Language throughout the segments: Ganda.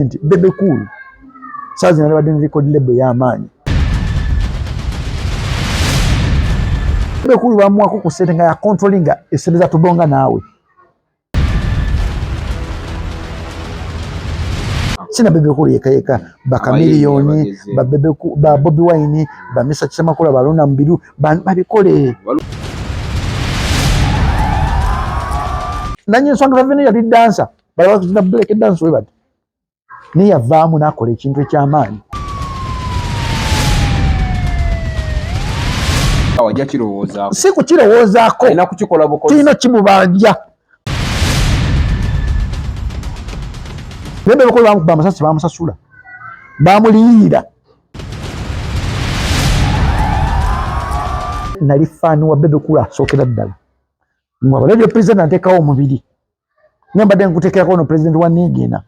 Bebe Cool sazi nabadde record label y'amaanyi. Bebe Cool bamuwako ku sente nga ya controllinga esebeza tubonga naawe. Sina Bebe Cool yeka bakamiliyoni ba Bobby Wine ba Mr. Kisamakula balona mbiru babikole. Nanyi nsonga vene ya dancer bala wakuzina break dance we bad. Ni yavaamu nakola ekintu eky'amaanyi. Wajja kirowoozaako. Si kukirowoozaako. Alina kukikola bukozi. Tulina kimubanja. Bebe Cool bamukuba amasasi bamusasula. Bamuliira. Nali faani wa Bebe Cool asookera ddala. Mwabaledio president anteekawo omubiri. Nyambadde nkuteekako ono president wa Nigina.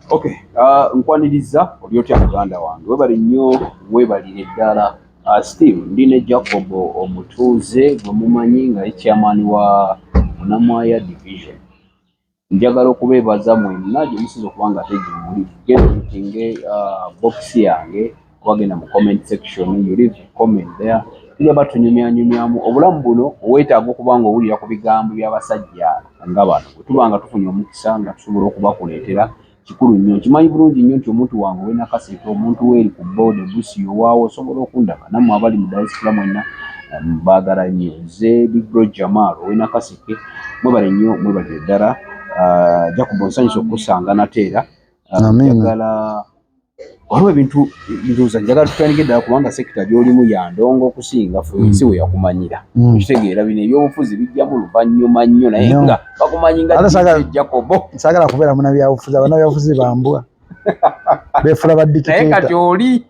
Okay, nkwaniriza olyotya muganda wange webali nnyo webalire ddala. Steve ndine Jacob omutuuze gwe mumanyi nga chairman wa Munamwaya division. Njagala okubeebaza mwenna gye musiza okuba nga tegimuli. Genda mutinge box yange wagenda mu comment section, you leave a comment there. Tujja batunyumyanyumyamu obulamu buno weetaaga okuba nga owulira ku bigambo by'abasajja nga bano. Bwe tuba nga tufunye omukisa nga tusobola okubakuleetera kikulu nnyo. Kimanyi bulungi nnyo nti omuntu wange we Nakaseke, omuntu weeri ku board Busi owaawo osobola okundaba nammwe abali mu diaspora mwenna baagala nnyo. Nze Big Bro Jamal we Nakaseke mwebale nnyo mwebale ddala. Jacob nsanyusa okusanga nateera. Njagala waliwo ebintu biruuza njagala tutandike ddala kubanga sekita gy'olimu yandongo okusinga ffe si we yakumanyira. Kitegeera bino ebyobufuzi bijjamu luvannyuma nnyo naye nga bakumanyi nga Jacob. Nsagala kubeera munabyabufuzi, abanabyabufuzi bambwa. Beefula badikiteeta. Naye kati oli.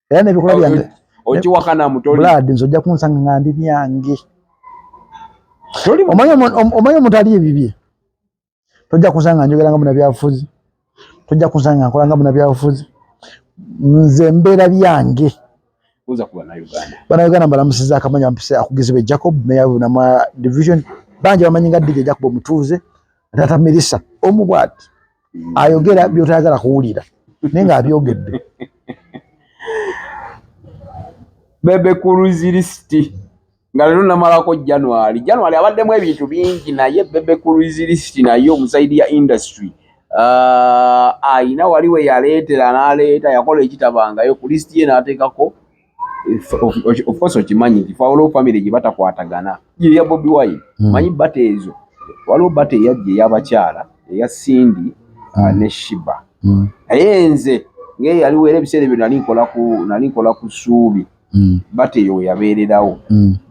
Era n'ebikola byange. Okiwakana mutoli. Brad nzojja kunsanga nga ndi byange. Omanyi omuntu ali ebibye. Tojja kunsanga njogera nga munabyabufuzi. Tojja kunsanga nkola nga munabyabufuzi. Nze mbeera byange. Uza kuba na Uganda. Bana Uganda balamusiza akamanya mpise akugizibwe Jacob meya na ma division. Banje bamanyi nga DJ Jacob omutuuze. Tata Melissa omubwati. Ayogera byotayagala kuwulira. Nenga abyogedde. Bebe Cool list. Nga lero namalako January abaddemu ebintu bingi naye Bebe Cool list naye omusaidi ya industry. Ayina waliwe yaleetera n'aleeta yakola ekitabangayo ku list ye n'ateekako of course okimanyi nti waliwo family gye batakwatagana ya Bobby Wine. Manyi bate ezo waliwo bate eyajja ey'abakyala eya Cindy ne Shiba. Naye nze ng'eyo yaliwo era ebiseera ebyo nali nkola ku Ssuubi. Bate eyo yabeererawo.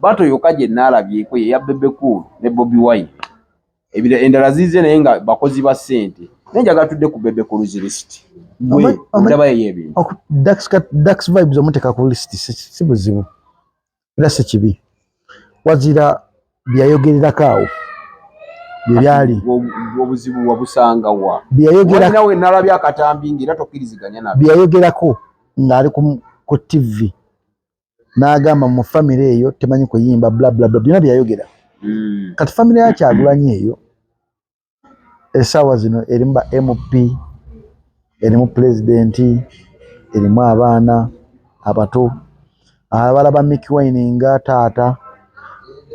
Bate oyo kagye nnaalabyeko ye ya Bebe Cool ne Bobby Wine. Endala zize naye nga bakozi ba ssente. Nenjaga tudde ku Bebe Cool list. Gwe ndaba y'ebintu. Dax vibes omuteka ku list si buzibu. Era si kibi. Wazira byayogererako awo. Byali. Obuzibu wabusanga wa. Byayogera nawe nalabya akatambi ngira tokkiriziganya nabyo. Byayogerako ng'ali ku TV. N'agamba mu family eyo temanyi kuyimba bla bla bla. Byonna byayogera. Kati family ya Kyagulanyi eyo esawa zino erimu MP, erimu president, erimu abaana abato, abalaba Mickey Wine nga taata.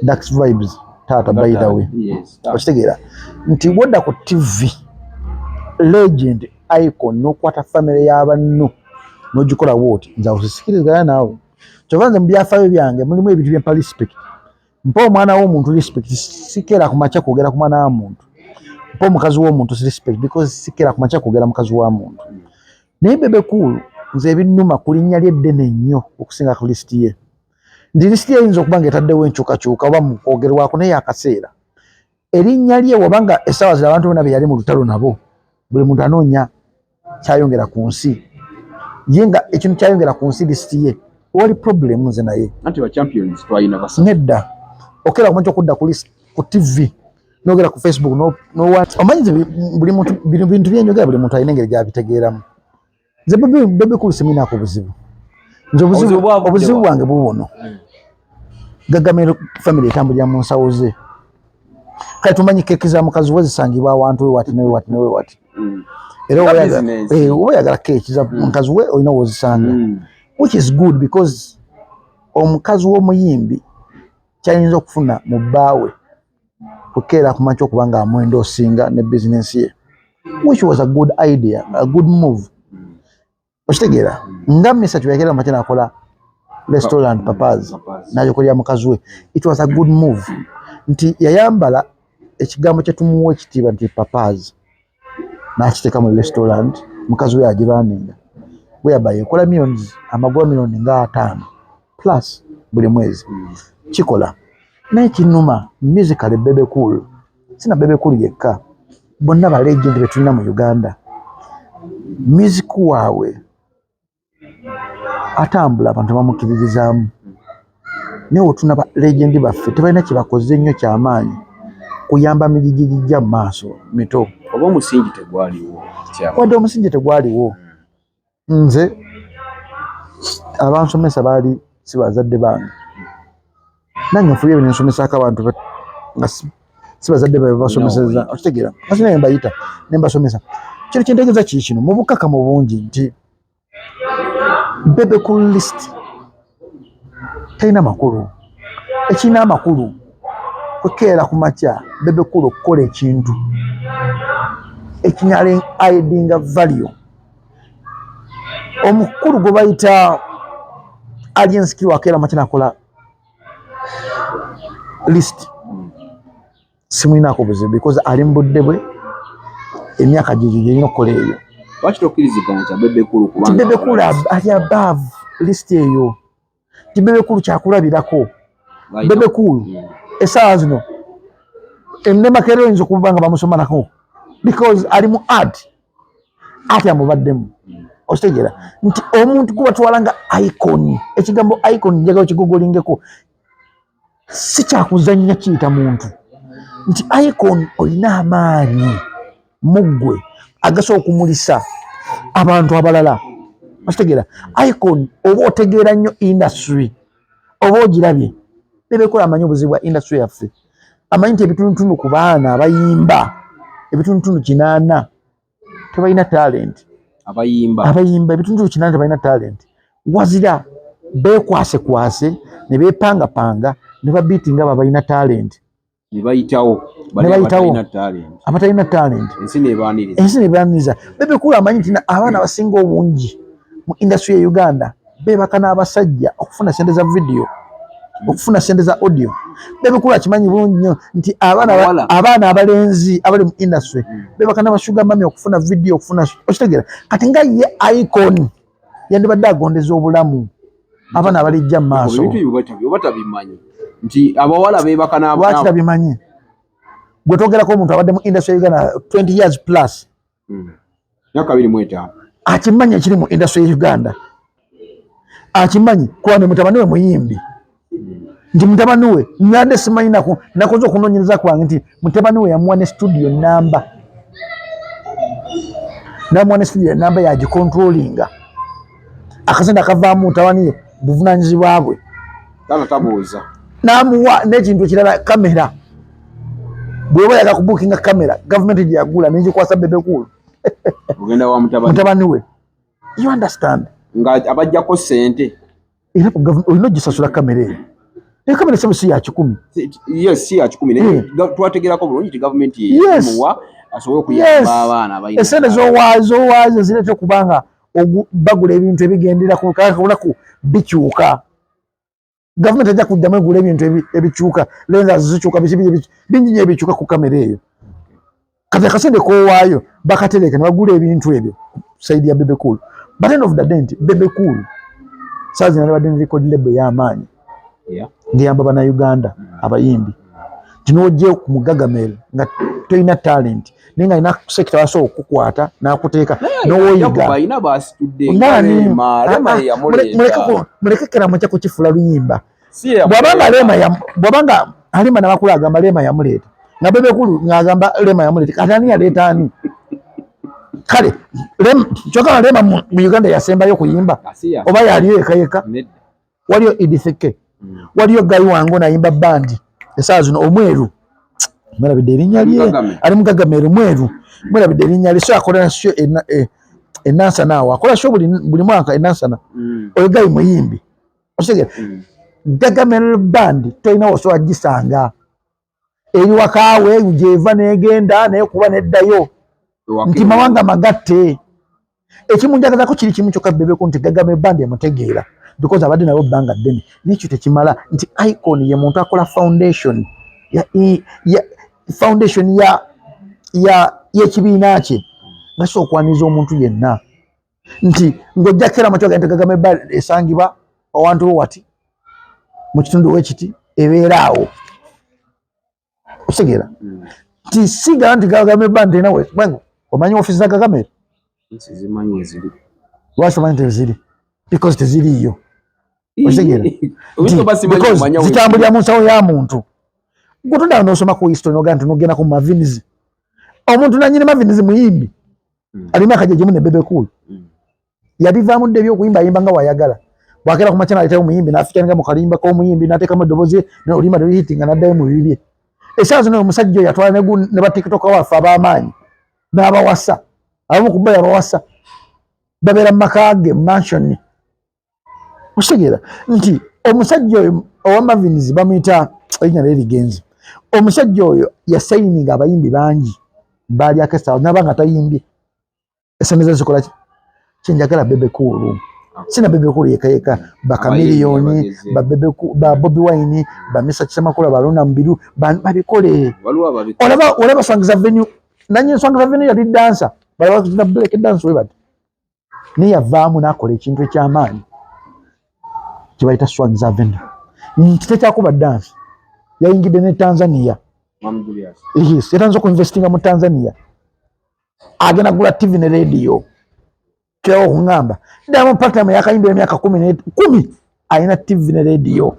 Dax vibes taata by the way. Okitegeera nti wodda ku TV legend icon n'okwata family y'abanno n'ogikola woti nza usisikiriza naawe. Kyovanze mu byafaayo byange mulimu ebintu byempa respect. Mpa omwana w'omuntu respect sikera ku macha kwogera ku mwana w'omuntu. Mpa omukazi w'omuntu respect because sikera ku macha kwogera mukazi wa muntu. Naye Bebe Cool nze ebinnuma kulinnya lye ddene nnyo okusinga ku list ye. ndi list yinzo kubanga etaddewo enkyukakyuka oba mu kwogerwako naye akaseera erinnya lye wabanga essaawa zira abantu bonna be yali mu lutalo nabo buli muntu anoonya kyayongera ku nsi ye nga ekintu kyayongera ku nsi list ye wali problem nze naye anti ba champions twalina basa nedda okera kumanyi okudda ku TV nogera ku Facebook no what omanyi buli muntu bintu byenjogera buli muntu alina engeri gyabitegeeramu nze bebe kulu semina ku buzibu nze obuzibu bwange bubuno gagamero family etambulira mu nsawo ze kale tumanyi keke za mukazi we zisangibwa awantu we wati era oyagala keke za mukazi we olina wozisanga which is good because omukazi w'omuyimbi kyayinza okufuna mu bbaawe kukeera kumakya okuba nga amwenda osinga ne business ye which was a good idea, a good move. Okitegeera nga Mr. Kyakera makya nakola restaurant papas nayokolya mukazi we, it was a good move nti yayambala ekigambo kye tumuwa ekitiibwa nti papas n'akiteeka mu restaurant mukazi we agirwaninga whereby ekola millions amagwa millioni nga 5 plus buli mwezi kikola naye kinuma musically Bebe Cool sina Bebe Cool yekka bonna ba legend betulina mu Uganda music wawe atambula abantu bamukiririzaamu naye otuna ba legend baffe tebalina kye bakoze nnyo kyamaanyi kuyamba mijijijja mu maaso mito oba omusingi tegwaliwo wadde omusingi tegwaliwo nze abansomesa baali si bazadde bange nange nfubye bino nsomesako abantu nga si bazadde babe basomeseza okitegeera kasi naye mbayita ne mbasomesa kino kyentegeeza kiri kino mu bukakamu bungi nti Bebe Cool list talina makulu ekirina amakulu kukeera ku makya Bebe Cool okukola ekintu ekinyala aidinga value omukulu gwe bayita audience kiwa akeera makya nakola list simwinako buzibu because ali mu budde bwe emyaka gye yina okukola eyo. Lwaki tokkiriziganya kya Bebe Cool kubanga Bebe Cool ali above list eyo Bebe Cool kyakulabirako Bebe Cool essaawa zino ennemakero oyinza okuba nga bamusomanako because ali mu art amubaddemu okitegeera nti omuntu kubatwala nga icon ekigambo icon njagala kigogolingeko si kyakuzannya kiyita muntu nti icon olina amaanyi muggwe agasobola okumulisa abantu abalala okitegeera icon oba otegeera nnyo industry oba ogirabye Bebe Cool amanyi obuzibu bwa industry yaffe amanyi nti ebitundutundu ku baana abayimba ebitundutundu 8 tebalina talent abayimba ebitundutundu 8 tebalina talent wazira bekwase ne bepangapanga ne babiitinga abalina talent ne bayitawo abatalina talent ensi nebaaniriza Bebe Cool amanyi nti abaana abasinga obungi mu industry ya Uganda bebaka n'abasajja okufuna sente za video okufuna sente za audio Bebe Cool akimanyi bulungi nnyo nti abaana abalenzi abali mu industry bebaka n'abashuga mami okufuna video okufuna okitegeera kati nga ye icon yandibadde agondeza obulamu abaana abalijja mu maaso batabimanyi nti abawala bebaka lwaki tabimanyi gwe twogerako omuntu abadde mu industry ya Uganda 20 years plus myaka 25 akimanyi ekiri mu industry ya Uganda akimanyi kuba ne mutabani we muyimbi nti mutabani we nyande simanyi nakoze okunoonyereza kwange nti mutabani we yamuwa ne studio namba yagikontrolinga akasente akavaamu mutabani ye buvunaanyizibwa bwe tabuuza namuwa n'ekintu ekirala kamera bw'oba yaga kubukinga kamera gavumenti gye yagula n'egikwasa Bebe Cool ogenda wa mutabani we you understand nga abajjako sente era olina ogisasula kamera eyo kamera esemu si ya 10 yes si ya 10 twategerako bulungi nti gavumenti yemuwa asobole okuyamba abaana abalina esente zowaazo zireeta okubanga bagula ebintu ebigendera kunaku bikyuka gavumenti ajja kujjamu egula ebintu ebikyuka lenza zikyuka bingi nyo ebikyuka ku kamera eyo kati akasente kowaayo bakatereka ne bagula ebintu ebyo saidi ya Bebe Cool but end of the day nti Bebe Cool saazi nalibadde ne record label y'amaanyi ngiyamba bana Uganda abayimbi tinojje ku mugagamel nga toina talent ninga ina sector waso okukwata na kuteeka nowoyiga bayina basitudde lema ya mulekekera mwacha kukifula luyimba bwabanga alima nabakulu agamba lema yamuleeta nga bebe kulu ngagamba lema yamuleeta katani yaleeta ani kale choka lema mu Uganda yasembayo kuyimba oba yaliyo ekayeka waliyo idifeke waliyo gayi wango nayimba bandi esaa zino omweru mwalabidde erinnya lye ali mugagamero mweru mwalabidde erinnya lye so akola show enansa naawe akola show buli mwaka enansa oyo gayi muyimbi osegera gagamero bandi toyina waso agisanga eri wakaawe ujeva negenda naye kuba neddayo nti mawanga magatte ekimunjagazako kiri kimu kyokka Bebeko nti gagamero bandi emutegeera because abadde nabo banga ddene nikyo tekimala nti icon ye muntu akola foundation yekibiina kye nga so okwaniza omuntu yenna nti ng'ojjakera amatyoga nti Kagame Band esangibwa awantu wati mu kitundu w'ekiti ebeera awo osegeera nti siga nti Kagame Band nawe omanyi ofisi za Kagame lwaki omanyi teziri because teziriyo osegeera zitambulira mu nsawo ya muntu gutunda nosoma ku history noga nti nogenda ku Mavinizi omuntu nanyine Mavinizi muyimbi alina akajeje ne Bebeko yabivaamu dde byokuyimba ayimba nga wayagala bwakera ku machana aletayo muyimbi n'afika nga mu kalimba k'omuyimbi n'ateekamu eddobozi n'olima lihitinga n'addayo mu bibye esaazi no omusajja oyo yatwala ne ba TikTok waffe ab'amaanyi n'abawasa abamu ku bba yabawasa babeera mu maka ge mansion osegeera nti omusajja oyo owa Mavinizi bamuyita erinnya lye ligenzi omusajja oyo yasayininga abayimbi bangi baali akesa nabanga tayimbye esente zikola kinjagala Bebeko sina Bebeko yekayeka bakamiliyoni ba Bobby Wine ba Mr. Kisamakula balona mbiru babikole olaba Swangiza venue nanyi Swangiza venue yali dancer balaba kuzina break dance we bati ni yavaamu nakola ekintu ekyamaanyi kibayita Swangiza venue nkiteka kuba dance yayingidde ne Tanzania yes yatanze ku investinga mu Tanzania agena gula TV ne radio kyo ngamba ndamo partner mu yakayimba emyaka 10 ayina TV ne radio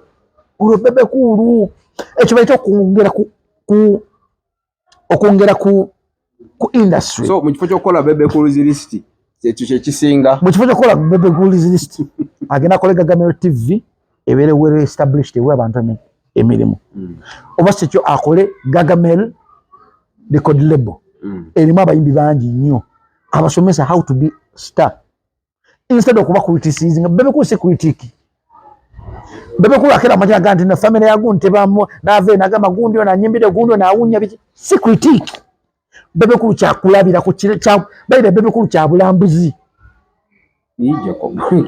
ulo Bebeko ekyo bayita okungera ku industry so mu kifo kyokola Bebeko list ekyo kisinga mu kifo kyokola Bebeko list agena kolega Gamero TV ebere were established we abantu emirimu oba sekyo akole Gagamel record label erimu abayimbi bangi nnyo abasomesa how to be star instead of kuba criticizing Bebeko se critique Bebeko akera amanya ganti na family ya gunte bamo nave nagama gundi ona nyimbire gundi ona awunya biki se critique Bebeko kyakulabira ku kire kya baide Bebeko kyabulambuzi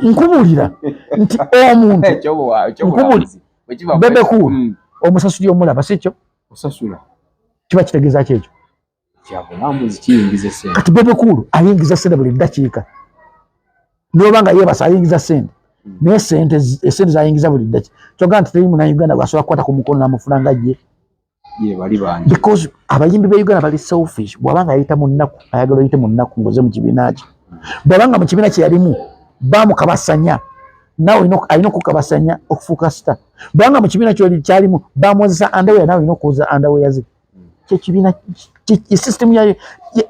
nkubulira nti omuntu nkubulira Bebeko omusasuli omulaba sekyo osasula kiba kitegeeza kyekyo kyabulambuzi kiyingiza sente kati Bebeko ayingiza sente buli ddakiika nobanga yebasa ayingiza sente naye sente zayingiza buli ddakiika kyoga nti teri muna Uganda gwasobola kukwata ku mukono namufulanga ye bali bangi because abayimbi ba Uganda bali selfish bwabanga ayita mu nnaku ayagala oyite mu nnaku ngoze mu kibiina kye bwabanga mu kibiina kye yalimu bamukabasanya nawe alina okukabasanya okufuuka star bwabanga mu kibiina kyalimu bamwozesa underwear nawe olina okuwoza underwear ze kyekibiina system ya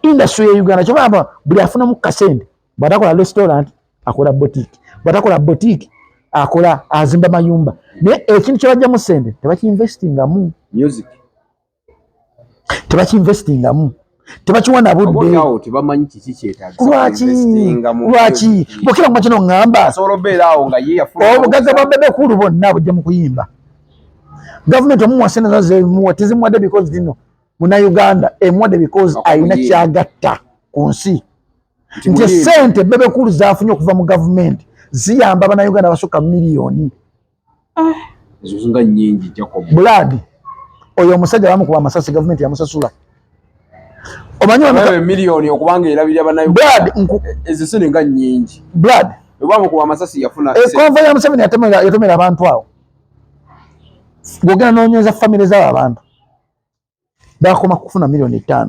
industry ya Uganda kyobamba buli afunamu kasente bw'atakola restaurant akola boutique bw'atakola boutique akola azimba mayumba naye ekintu kyebajjamu sente tebakiinvestingamu music tebakiinvestingamu tebakiwana budde tebamanyi kiki kyetagisa lwaki bokera mu kino ngamba asobola obeera awo nga ye yafuna obugagga bwa Bebeko bonna bujja mu kuyimba gavumenti omuwa sente zazemuwa tezimuwadde because dino muna Uganda emuwadde because ayina kyagatta ku nsi nti sente Bebeko zafunye okuva mu gavumenti ziyamba bana Uganda basukka miliyoni ezo nga nnyingi Jacob Blood oyo omusajja bamukuba amasasi gavumenti yamusasula omanyi wa miliyoni okubanga erabirya bana Uganda ezo sente nga nnyingi Blood bamukuba amasasi yafuna konva ya Museveni yatomera abantu awo Gogana nonyeza family z'abo abantu bakoma kufuna milioni 5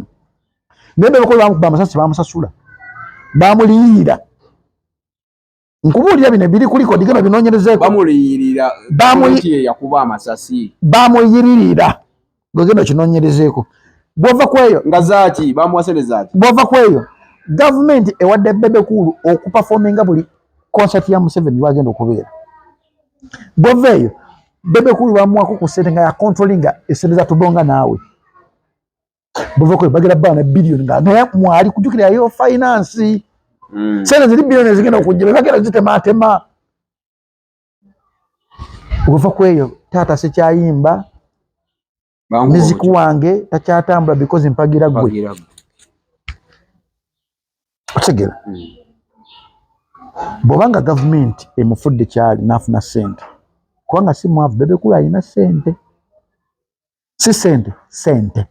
nebe bako bamukuba amasasi bamusasula bamuliyira nkubulira bino biri kuliko digema binonyerezeko bamuliyirira bamuliyirira yakuba amasasi bamuliyirira gogeno kinonyerezeko bwova kweyo ngazaki bamwaserezaki bwova kweyo government ewadde bebe kulu okuperforminga buli concert ya Museveni wagenda okubeera bwoveyo bebe kulu bamwako ku setting ya controllinga esereza tubonga nawe bwova kweyo bagera bana billion nga naye mwali kujukira yo finance sene zili billion zigenda okujja bagera zitematema bwova kweyo tata se kyayimba muziki wange takyatambula because mpagira gwe otegera bobanga government emufudde kyali nafuna sente kubanga si mwavu bebe kula ina sente si sente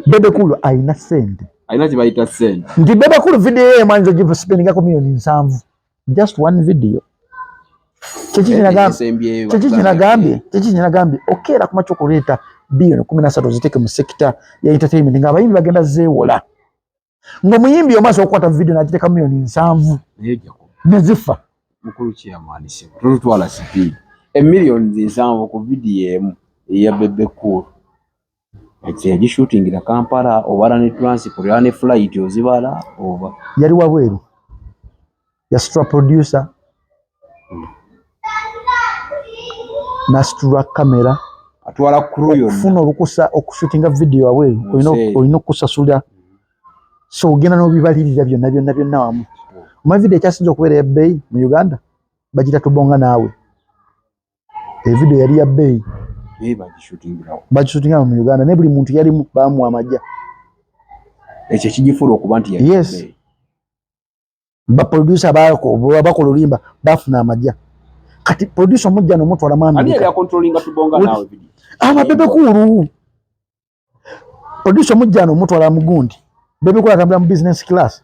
bebe kulu aina sente aina kibayita sente nti bebe kulu video ye mwanzo give spending ako milioni 7 just one video Chichi okera kuma chokoleta bilioni 13 ziteke mu sector ya entertainment nga abayimbi bagenda zeewola ngo muyimbi omaso okwata video na kiteka milioni 7 nezifa mukulu chairman se tutwala speed emilioni 7 ku video emu ya bebe cool ya shooting ila Kampala obara ne transport ya ne flight ozibala oba yali wabweru ya stra producer na stra camera atwala crew yonna funa olukusa okushootinga video wabweru oyino kusasula so gena no bibalirira byonna wamu ma video kyasinze okubeera ya bay mu Uganda bagita tubonga nawe video yali ya bay bagishootinga mu Uganda ne buli muntu yali bamu amajja ekyo kijifulo okuba nti ya yes ba producer bakola olimba bafuna amajja kati producer mujja no mutwala mami ali ya controlling tubonga nawe video bebe kulu producer mujja no mutwala mugundi bebe kulu atambula mu business class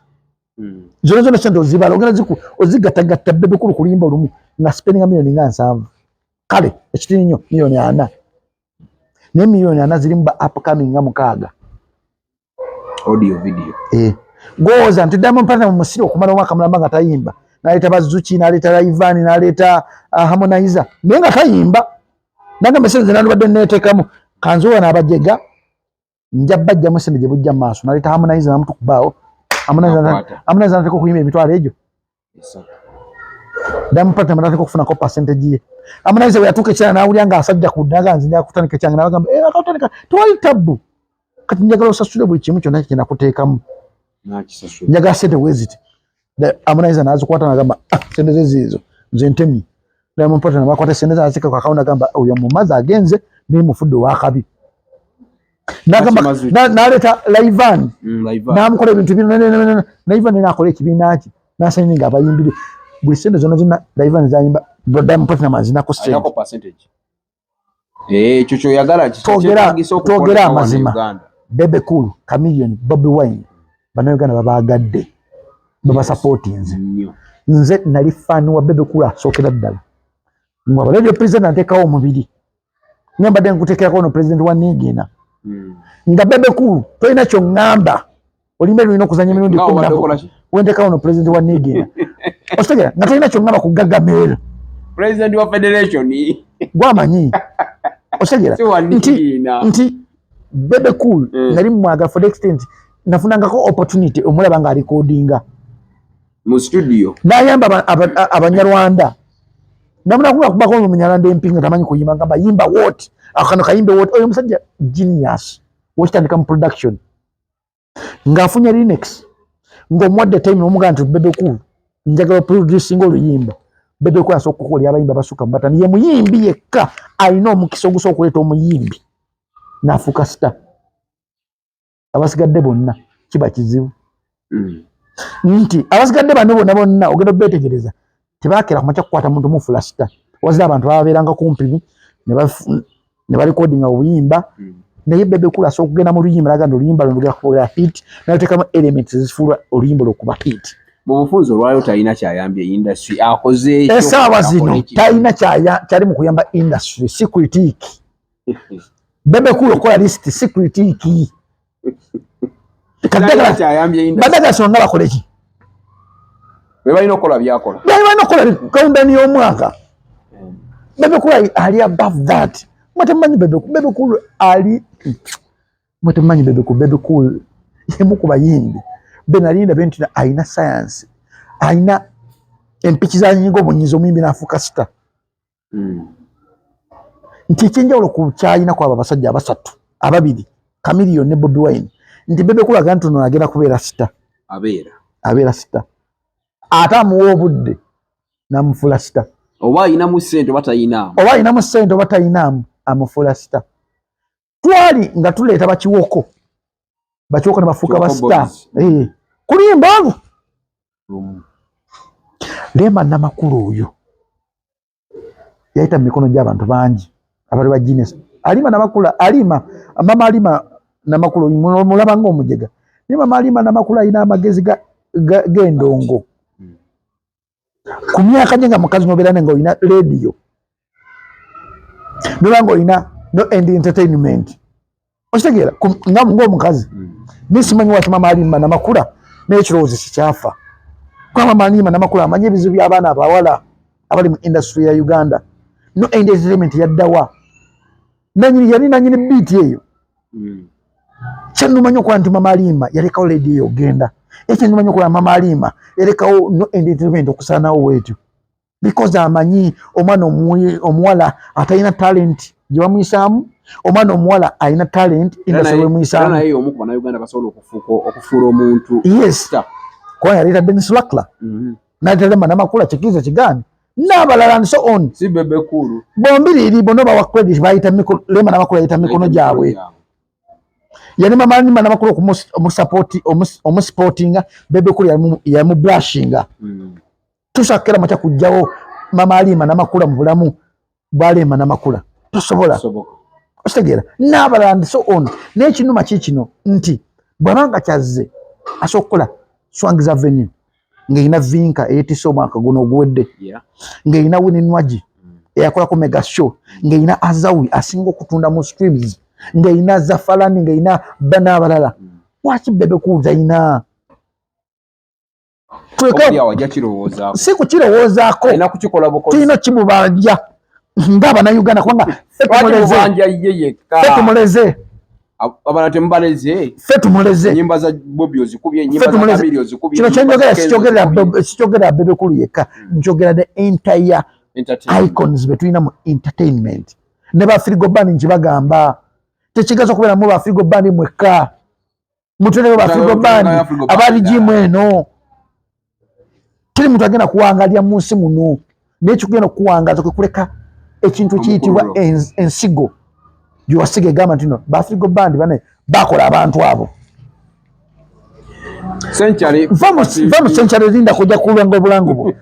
zona sente ozibala ogenda ozigataggata bebe kulu kulimba olumu nga spending milioni nga 7 kale ekitini nnyo milioni 4 ne milioni 4 ziri mu upcoming nga 6 audio video goza nti Diamond Platnumz mu musiro okumala omwaka mulamba nga tayimba naleta Bazuchi naleta Ivan naleta Harmonizer nenga tayimba nanga message nalo badde netekamu kanzo na abajega njabajja musende je bujja maaso naleta Harmonizer na mtu kubao Harmonizer anataka kuyimba emitwalo ejo Diamond Platnumz anataka kufuna ko percentage ye Harmonizer yatuke cyane na ulyanga asajja kudaga nzinja kutanike cyane nabagamba akatanika twali tabu kati njagala osasule buli kimu kyonna kina kuteekamu njagala sente weziti Harmonizer nazo kwata nagamba sente zizo zentemi Diamond Platnumz bakwata sente zazika kwa kauna gamba oyo mumaza agenze ni mufuddo wakabi nagamba naleta Livan namukola ebintu bino Livan nakola ekibinaki nasayininga abayimbire buli sente zonna Livan zayimba Diamond Platnumz zinako percentage chocho yagala togera amazima bebe cool chameleon Bobby Wine bana Uganda babagadde baba supportings nze nali fan wa bebe cool asokera ddala ngwa radio president atekawo omubiri nyamba den kutekera no president wa Nigina nga bebe cool toina kyo ngamba olimbe lino kuzanya mirundi 10 wendekawo no president wa Nigina ostegera nga toina kyo ngamba kugagamera president wa federation gwamanyi ostegera nti bebe cool nali mwaga for the extent nafunangako opportunity omulaba nga recordinga mu studio nayamba abanyarwanda namuna kubako omunyarwanda empinga tamanyi kuyimba ngamba yimba what akano kayimbe what oyo musajja genius wachitandika mu production ngafunya remix ngomwadde time omuganda bebe cool njagala producing oluyimba bebe cool asoka okukola abayimba basuka mbatani ye muyimbi yekka alina omukisa ogusobola okuleeta omuyimbi nafuka star abasigadde bonna kiba kizibu nti abasigadde bano bonna ogenda betegereza tebakera kumacha kukwata muntu mufula star wazira abantu babeeranga kumpi ne barecordinga obuyimba naye bebe kula okugenda mu luyimba laganda oluyimba lwongera kukola hit n'ateekamu elements ezifuula oluyimba lwokuba hit Mubufunzo lwayo talina kyayambye industry akoze ekyo esaawa zino talina kyali mu kuyamba industry si critique bebe kulo kola list si critique badagala songa bakole ki bebalina okukola byakola kaundani y'omwaka bebe kulo ali above that mwetemanyi bebe kulo ali mwetemanyi bebe kulo yemu ku bayimbi benalinda benti aina science aina empiki za nyingo munyizo mimbi nafuka sita nti chenjawulo ku kyayina kwa abasajja abasatu ababiri Chameleone ne Bobi Wine nti bebe kulaga ntono agenda kubeera sita abeera sita ate amuwa obudde namufula sita oba ayinamu ssente oba tayinaamu amufula sita twali nga tuleeta bakiwoko ne bafuuka basita kulimba abo Lemba Namakulu oyo yayita mu mikono gy'abantu bangi abali ba genius mama Alima Namakulu mulaba ng'omujega ne mama Alima Namakulu ayina amagezi g'endongo ku myaka gye nga mukazi nobeera nga olina radio noba nga olina no end entertainment okitegeera ng'omukazi nisimanyi wati mama Alima Namakulu n'ekirowoozo kikyafa kwa mama Alima Namakulu amanyi ebizibu by'abaana abawala abali mu industry ya Uganda no end entertainment yaddawa yali nanyini beat eyo kyennumanyi okuba nti mama Alima yalekawo radio eyo ogenda ekyennumanyi okuba mama Alima yalekawo no end entertainment okusaanawo wetyo because amanyi omwana omuwala atalina talent gye bamuyisaamu omwana omuwala alina talent industry bemuyisaamu naye omu ku bannayuganda basobola okufuula omuntu yes kwa yaleta Dennis Lakla n'atera Lemba Namakulu kikiza kigani n'abalala and so on si bebe kulu bombiri bono bawa credit bayita Lemba Namakulu yayita mikono gyabwe yani mama Alima Namakulu omusportinga bebe kulu yamu brushinga tusakera macha kujjawo mama Alima Namakulu mu bulamu bwa Lemba Namakulu tosobola ostegera n'abalala and so on n'ekinuma kikino nti bwabanga kyazze asokola Swangiza Avenue ng'erina Vinka eyetise omwaka guno oguwedde ng'erina Winnie Nwagi eyakola ku mega show ng'erina Azawi asinga okutunda mu streams ng'erina Zafalani ng'erina bana abalala waki bebe kuzaina si kukirowoozaako tulina kimubanja ng'Abannayuganda kubanga tumuleze abana tembaleze tumuleze nyimba za Bobby ozikubye nyimba za Kamili ozikubye kino kyenjogera sikyogera bebe kulu yekka njogera the entire icons betulina mu entertainment ne ba Frigo Band nkibagamba tekigaza okubeera mu ba Frigo Band mwekka mutulewo ba Frigo Band abali jimu eno tuli muntu agenda kuwangalya mu nsi muno n'ekigenda okuwangaza kuleka ekintu kiyitibwa ensigo gyewasiga egamba nti no ba Frigo Band bane bakola abantu abo vamu senchale linda kujja kulwenga obulango bwo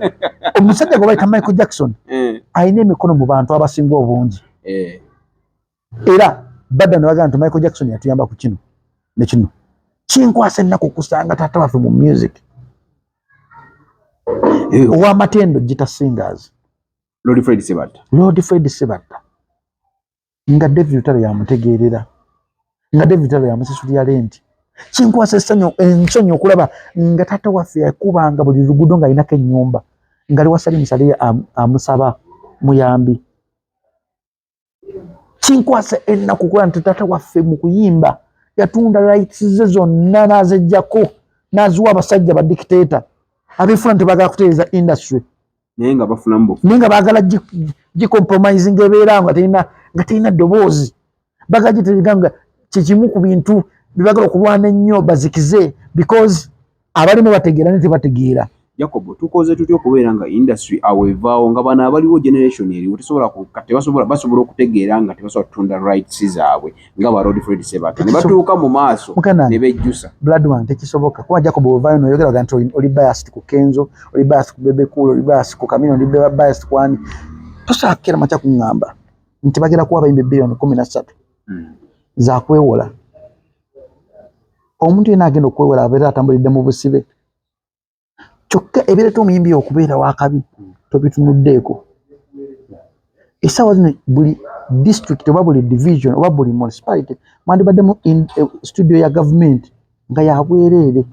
omusajja gwe bayita Michael Jackson ayina emikono mu bantu abasinga obungi era badda ne bagamba nti Michael Jackson yatuyamba ku kino ne kino kinkwasa ennaku kusanga taata waffe mu music ow'amatendo Gita Singers Lord Fred Sebatta nga David Lutalo yamutegeerera nga David Lutalo yamusasulira lenti kinkwasa ensonyi okulaba nga taata waffe yakubanga buli luguudo ng'alinako ennyumba nga liwasali musale amusaba muyambi kinkwasa ennaku okulaba nti taata waffe mu kuyimba yatunda rights ze zonna n'azeggyako n'aziwa abasajja ba dictator abeefuna nti baagala kutereeza industry naye nga bafunamu naye nga baagala gicompromising ebeera nga terina ddoboozi baagala gitereega nga kyekimu ku bintu bibagala okulwana ennyo bazikize because abalimu bategeera ne tebategeera Jacob tukoze tutyo okubeera nga industry awevaawo nga bano abaliwo generation eriwo basobola okutegeera nga tebasobola kutunda rights zaabwe nga ba Lord Fred Sebatta ne batuuka mu maaso ne bejjusa Bloodman tekisoboka kuba Jacob ovaayo noyogera nti oli biased ku Kenzo oli biased ku Bebe Cool oli biased ku Kamino oli biased ku ani tosaakira macha kuŋŋamba nti bagera kuwa abayimbi bilioni 13 za kwewola omuntu yenna agenda okwewola abeera atambulidde mu busibe kyokka ebireeta omuyimbi okubeera wakabi tobitunuddeeko. Essaawa zino buli district oba buli division oba buli municipality mwandibaddemu studio ya gavumenti nga yabwereere.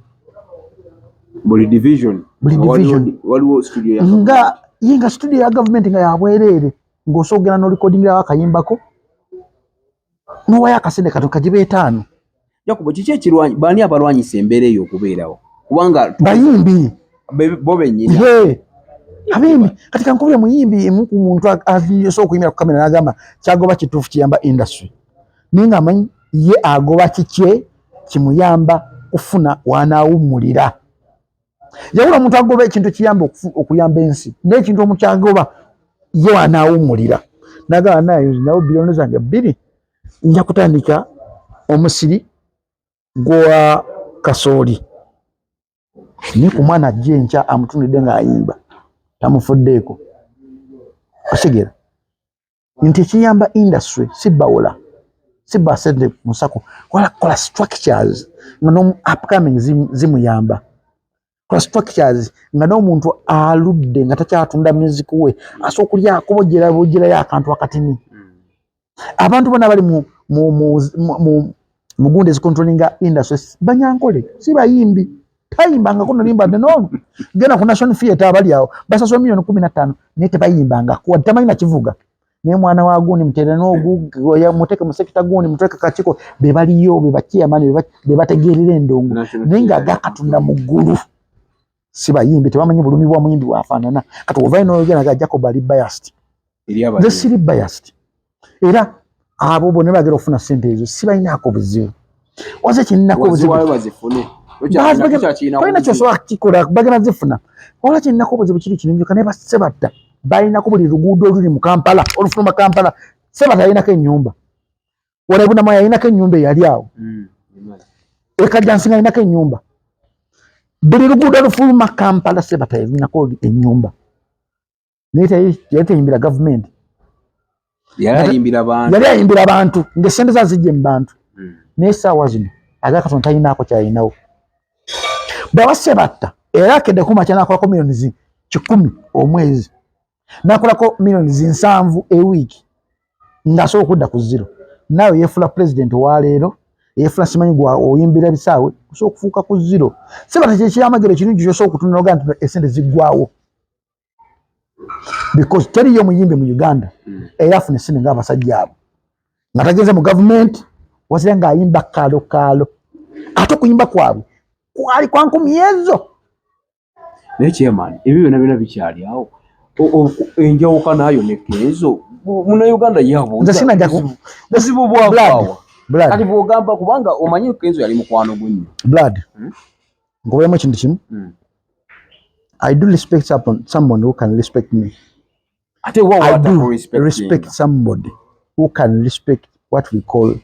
Buli division waliwo studio ya nga studio ya gavumenti nga yabwereere ng'osoogera n'olikodingirawo akayimbako n'owayo akasente katono kagibe 5. Jacob, kiki ekirwanyi bani abalwanyisa embeera eyo okubeerawo? Kubanga bayimbi bo bennyini. Abimbi kati kankubye muyimbi ku muntu asobola okuyimbira ku kamera n'agamba kyagoba kituufu kiyamba industry. Naye ng'amanyi ye agoba kikye kimuyamba kufuna wanaawummulira. Yabula omuntu agoba ekintu kiyamba okuyamba ensi n'ekintu omuntu agoba ye wanaawummulira. Nagamba nayo bilioni zange 2 nja kutandika omusiri gwa kasooli. Ni ku mwana ajje enkya amutunidde ng'ayimba tamufuddeeko. Osigera nti kiyamba industry sibbawola sibba sente musako kola structures nga no upcoming zimuyamba. Kola structures nga n'omuntu aludde nga takyatunda music we asobola okulyako bojjerayo akantu akatini. Abantu bonna bali mu gundi ezicontrollinga industry banyankole si bayimbi. Tayimbanga kuno limbadde no gena ku National Theatre abali awo basaswa milioni 15 naye tebayimbanga kuwa tamanyi na kivuga naye mwana wa gundi mutere n'ogu ya muteke mu sector gundi muteke kachiko be baliyo be bakiyamani be bategerera endongo naye nga gakatunda mu ggulu si bayimbi tebamanyi bulumi bwa muyimbi wafaanana kati ovayo n'ogenda ga Jacob ali biased the city biased era abo bonna bagera okufuna ssente ezo si balinaako buzibu waze kininako buzibu bazifune Toyina kyosobola kukikola bagenda zifuna. Wala kinnako obuzibu kiri kino kane basebatta balinako buli luguudo oluli mu Kampala olufuluma Kampala sebatta alinako ennyumba. Wala buna maya alinako ennyumba eyali awo. Ekajjansinga alinako ennyumba. Buli luguudo olufuluma Kampala sebatta alinako ennyumba. Naye yayimbira gavumenti. Yali ayimbira abantu ng'essente zazijje mu bantu. Naye essaawa zino agakatonda talinaako kyalinawo. Baba sebatta era akedde kumakya nakolako milioni 10 omwezi nakolako milioni 7 ewiiki ng'asobola okudda ku zero. Naawe yeefula president wa leero yeefula simanyi gwa oyimbira ebisaawe osobola okufuuka ku zero. Sebatta kyekiyamagero kirungi kyosobola okutunula ogamba nti essente ziggwawo because teriyo omuyimbi mu Uganda era afuna essente ng'abasajja abo nga tagenze mu gavumenti wazira ng'ayimba kaalo ate okuyimba kwabwe kwali kwa nkumi ezo. Naye chairman ebyo byonna bikyali awo enjawuka nayo ne Kenzo muna Uganda yabo nze sinajja buzibu bwakwawa kati bwogamba kubanga omanyi Kenzo yali mukwano gunyo blood ngobemu ekintu kimu I do respect someone who can respect me. Ate I do respect somebody who can respect what we call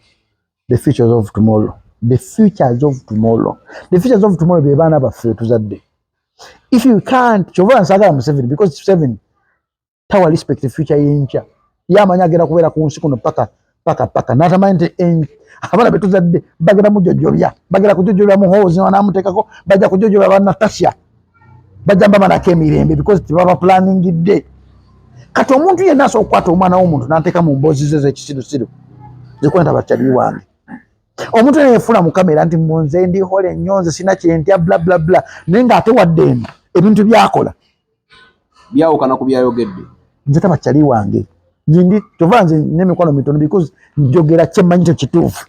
the futures of tomorrow. The futures of tomorrow. The futures of tomorrow be bana baffe tuzadde. If you can't, chova nsaga mu 7 because 7 tawa respect the future yencha. Yamanya agera kubeera ku nsi kuno paka. Natamanyi abana betuzadde bagera mu jojjobya. Bagera ku jojjobya mu hozi wanamutekako bajja ku jojjobya bana Natasha. Bajamba manake emirembe because tibaba planning day. Kati omuntu yenna asobola okukwata omwana w'omuntu n'anteeka mu mboozi ze z'ekisirusiru. Zikwenda bakyali wange. Omuntu yeefuna mu kamera nti munze ndi hole nnyonze sina kyentya bla bla bla naye ng'ate wadde ebintu byakola byawukana ku byayogedde. Nze tabakyali wange njindi tova nze n'emikono mitono because njogera kyemmanyi kyo kituufu.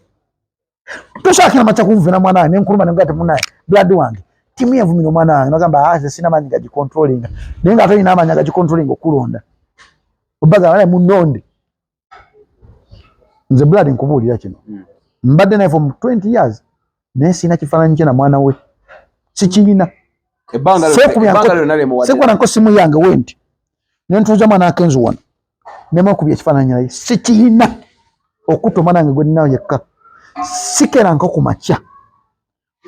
Tosaakira maca kunvuna mwana wange nenkuluma ne ngate munaye blood wange timu yavumira omwana wange nagamba nze sina maanyi gagicontrollinga naye ng'ate olina amaanyi agagicontrollinga okulonda obaga wala munonde. Nze blood nkubuulira kino mbadde naye for 20 years naye sina kifaananyi kye na mwana we sikirina sekwananko simu yange wenti nentuuza mwana wa Kenzo wano nemwekubya ekifaananyi naye sikirina okutta omwana wange gwe ninawo yekka sikeranko ku makya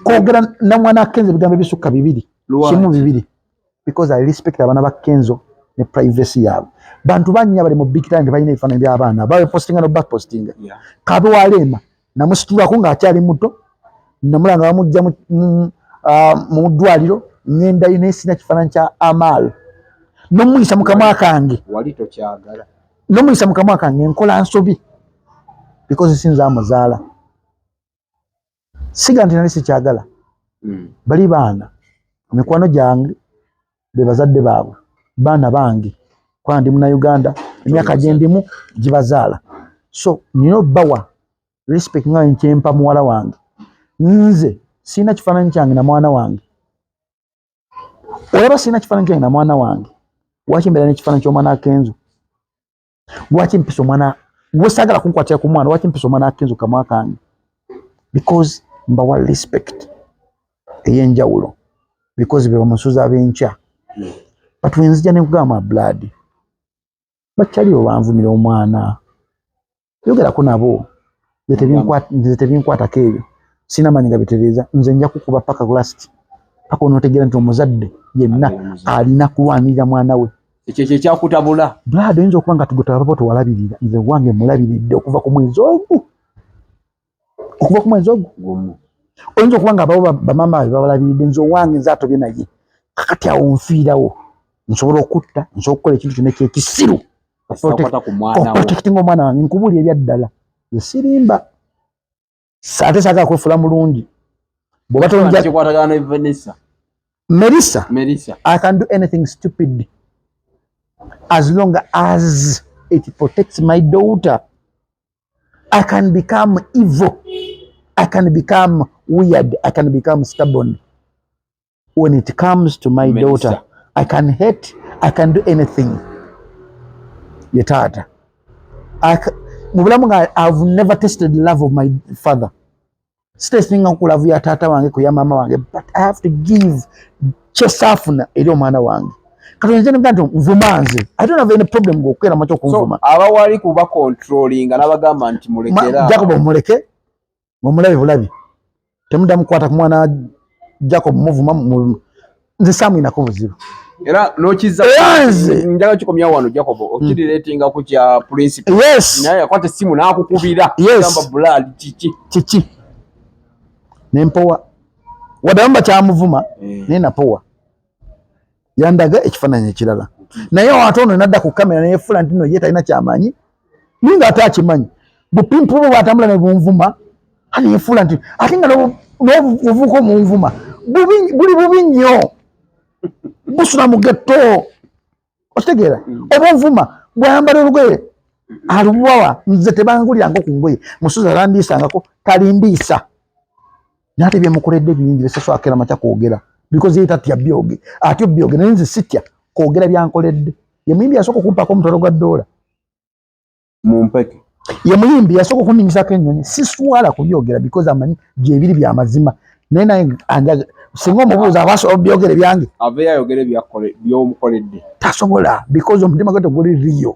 kwogera na mwana wa Kenzo ebigambo ebisukka 2 kimu 2 because I respect abaana ba Kenzo ne privacy yaabwe. Bantu bannya bali mu big time tebalina ebifaananyi by'abaana bawe postinga no back postinga kabe walema namusitulako ng'akyali muto namulanga bamujja mu ddwaliro ngenda inesina kifaananyi kya Amal nomuyisa mukamwa kange wali tokyagala nomuyisa mukamwa kange nkola nsobi because sinza amuzaala siga nti nali sikyagala bali baana mikwano gyange be bazadde baabwe baana bange kwa ndi muna Uganda emyaka gyendimu gibazaala so nino bawa respect nga nkyempa muwala wange nze sina kifaananyi kyange na mwana wange olaba sina kifaananyi kyange na mwana wange lwaki mbeera n'ekifaananyi ky'omwana akenzo lwaki mpisa omwana wesagala kunkwatira ku mwana lwaki mpisa omwana akenzo kamwa kange because mbawa respect ey'enjawulo because be bamusuza ab'enkya but wenzija ne kugamba blood bakyaliwo banvumira omwana yogerako nabo nze tebinkwatako ebyo sina manyi nga bitereeza nze nja kukuba paka last paka onootegeera nti omuzadde yenna alina kulwanirira mwana we ekyo kyekyakutabula blood oyinza okuba nga tugutaba tewalabirira nze wange mulabiridde okuva ku mwezi ogwo oyinza okuba nga abawo bamama babe babalabiridde nze owange nze atobye naye kakati awo nfiirawo nsobola okutta nsobola okukola ekintu kyonna ekyekisiru okuprotektinga omwana wange nkubuulira ebyaddala sirimba ate saagala kwefula mulungi bw'oba tonja Melissa I can do anything stupid as long as it protects my daughter. I can become evil, I can become weird, I can become stubborn. When it comes to my daughter, I can hate, I can do anything. Yetata I've never tasted the love of my father. Tasting love ya tata wange ku ya mama wange, but I have to give chesafuna eri omwana wange. Katonze nganto mvumanze. I don't have any problem go kwera macho kumvuma. So abawali kuba controlling nabagamba nti mulekera. Jacob muleke. Mumulabe bulabi. Temuda mukwata ku mwana Jacob muvuma nze samu inakubuzibu. Era nokiza njaga kikomya wano Jacob okiri ratinga ku kya principal. Yes. Naye akwate simu nakukubira gamba blood chichi. Nempowa wadamba kya muvuma nena powa yandaga ekifananye ekirala naye watono nadda ku kamera naye fula ntino yeta ina kyamanyi ninga atakimanyi bupimpu bwo batambula ne bumvuma hani yefula ntino akinga no buvuko mu mvuma buli bubinyo busula mu getto otegera obumvuma bwambala olugoye alubawa nze tebangulira ngo ku ngoye musuza landisa ngako talimbisa nate byemukoledde bingi besaso akera macha kwogera because yita tya byoge atyo byoge nenze sitya kwogera byankoledde ye muyimbi yasoko kumpa ko mutoro gwa dola mumpeke ye muyimbi yasoko kuningisa kenyonyi siswala kubyogera because amanyi je biri bya mazima nena anja singo mubuza abaso byogere byange ave yayogere byakole byomukoledde tasobola because omutima gwato guli riyo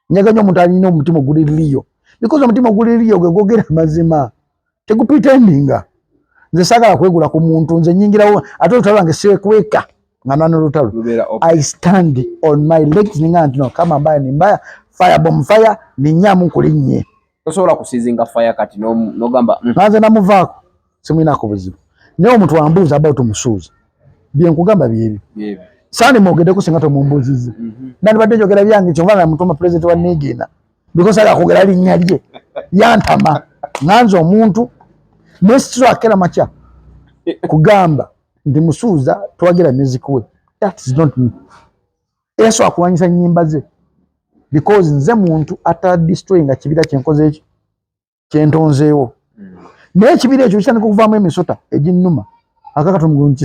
nyaganyo mutalina omutima guli riyo because omutima guli riyo gwogera mazima tegupitendinga nze sagala kwegula ku muntu nze nyingirawo ate olutalo lwange siwe kweka nga nano olutalo I stand on my legs ninga ntino kama mbaya ni mbaya fire bomb fire ni nyamu kulinye tosobola kusizinga fire kati no gamba nze namuvaako simwina kubuzibu naye omuntu wambuuza about omusuuza bye nkugamba byebi sani mwogedeko singa tomumbuuziza nandibadde njogera byange kyova na mutuma president wa Nigina because aga kwogera linnya lye yantama nganze omuntu Mestro akela macha kugamba ndi musuuza twagira music we that is not me. Eso akuwanyisa nyimba ze because nze muntu ata destroying kibira kyenkoze ekyo kyentonzeewo naye kibira ekyo kitandika okuvaamu emisota eginnuma akakatungu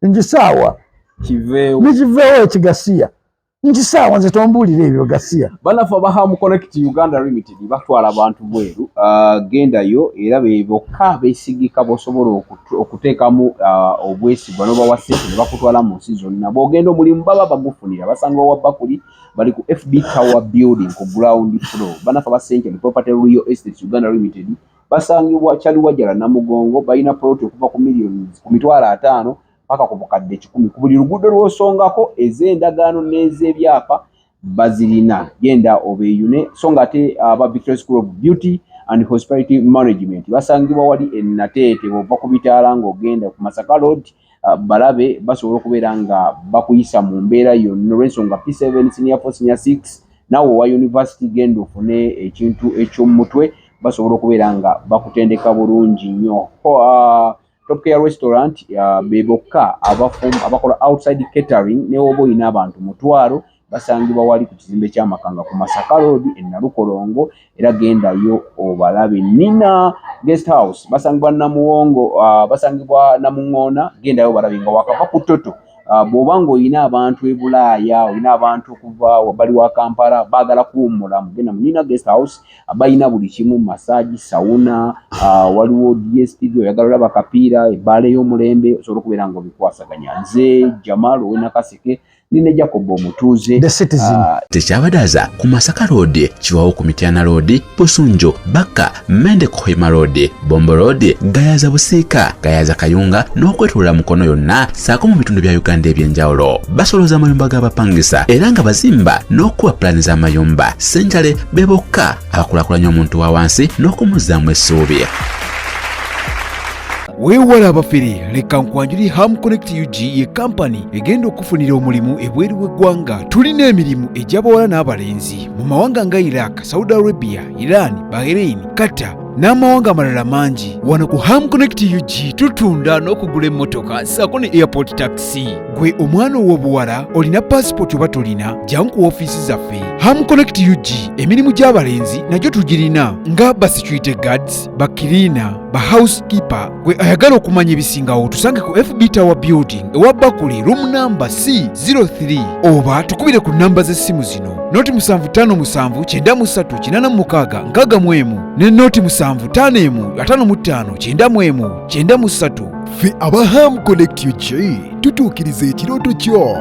nkisawa kiveewo ekigasiya nkisawa nze tombuulira ebyo gasiya banafu abahamu connect Uganda Limited batwala abantu bweru gendayo era bokka besigika bosobola okuteekamu obwesigwa n'obawa ssente ne bakutwala mu nsi zonna bw'ogenda omulimu baba bagufunira basanga wa bakuli bali ku FB Tower Building ku ground floor banafu abasenkeni Property Real Estate Uganda Limited basangibwa kyali wajala Namugongo balina plot okuva ku millions ku mitwalo 5 paka ku bukadde 10 ku buli luguudo lw'osongako ez'endagaano n'ez'ebyapa bazirina genda obeyune songa ate aba Victoria School of Beauty and Hospitality Management basangibwa wali Nateete bova ku bitaala ng'ogenda ku Masaka Road balabe basobola okubeera nga bakuyisa mu mbeera yonna olw'ensonga P7 senior 4 senior 6 nawe wa university genda ofune ekintu eky'omutwe basobola okubeera nga bakutendeka bulungi nnyo. Talkr restaurant be bokka abakola outside catering ne woba olina abantu mutwalo basangibwa wali ku kizimbe ky'amakanga ku Masaka Road e Nalukolongo era gendayo obalabe. Nina guest house basangibwa Namuwongo basangibwa Namuŋŋoona gendayo obalabe nga wakava ku Toto. Bw'oba ng'olina abantu e Bulaaya olina abantu okuva wabbali wa Kampala baagala kuwummula mugenda mu Nina guest house abayina buli kimu massage sauna waliwo DSTV oyagala olaba kapiira ebbaala ey'omulembe osobola okubeera nga obikwasaganya. Nze Jamal Ow'enakaseke Nina Jacob omutuuze The Citizen tekyabadaza ku Masaka Road Chiwawo ku Mityana Road Busunjo Baka Mende Kohima Road Bombo Road Gayaza Busiika Gayaza Kayunga n'okwetulula Mukono yonna saako mu bitundu bya Uganda ebyenjawulo. Basoloza amayumba g'abapangisa era nga bazimba n'okuwa pulaani z'amayumba. Ssenjale be bokka abakulaakulanya omuntu wa wansi n'okumuzzaamu essuubi. Weewala abafere leka nkwanjuli Ham Connect UG ye kampani egenda okufunira omulimu ebweru w'eggwanga. Tulina emirimu egy'abawala n'abalenzi mu mawanga nga Iraq, Saudi Arabia, Iran, Bahrain, Qatar n'amawanga amalala mangi. Wano ku Ham Connect UG tutunda n'okugula emmotoka ssaako ne airport taxi. Gwe omwana ow'obuwala olina passport oba tolina jangu ku ofiisi zaffe. Ham Connect UG emirimu gy'abalenzi nagyo tugirina nga ba security guards, ba cleaner, ba housekeeper. Gwe ayagala okumanya ebisingawo tusange ku FB Tower Building ewa Bakuli room number C03 oba tukubire ku namba z'essimu zino noti 753936 ne noti 7551559193. Ffe aba Ham Connect UG tutuukiriza ekirooto kyo.